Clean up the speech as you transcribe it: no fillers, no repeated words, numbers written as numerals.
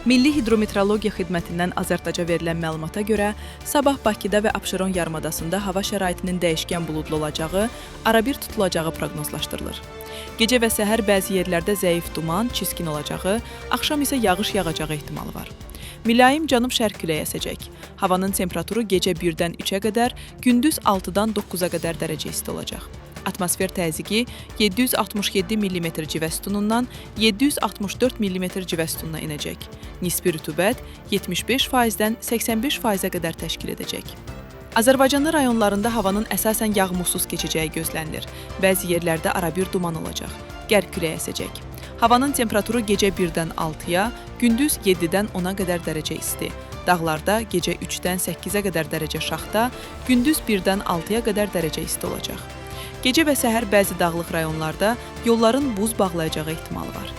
Milli Hidrometeorologiya Xidmətindən Azərtaca verilən məlumata görə, sabah Bakıda və Abşeron yarımadasında hava şəraitinin dəyişkən buludlu olacağı, arabir tutulacağı proqnozlaşdırılır. Gecə və səhər bəzi yerlərdə zəif duman, çiskin olacağı, axşam isə yağış yağacağı ehtimalı var. Mülayim cənub-şərq küləyi əsəcək. Havanın temperaturu gecə 1-dən 3-ə qədər, gündüz 6-dan 9-a qədər dərəcə isti olacaq. Atmosfer təzyiqi 767 mm civə sütunundan 764 mm civə sütununa enəcək. Nisbi rütubət 75%-dən 85%-ə qədər təşkil edəcək. Azərbaycanın rayonlarında havanın əsasən yağmursuz keçəcəyi gözlənilir. Bəzi yerlərdə arabir duman olacaq. Qərb küləyi əsəcək. Havanın temperaturu gecə 1-dən 6-ya, gündüz 7-dən 10-a qədər dərəcə isti. Dağlarda gecə 3-dən 8-ə qədər dərəcə şaxta, gündüz 1-dən 6-ya qədər dərəcə isti olacaq. Gecə və səhər bəzi dağlıq rayonlarda yolların buz bağlayacağı ehtimalı var.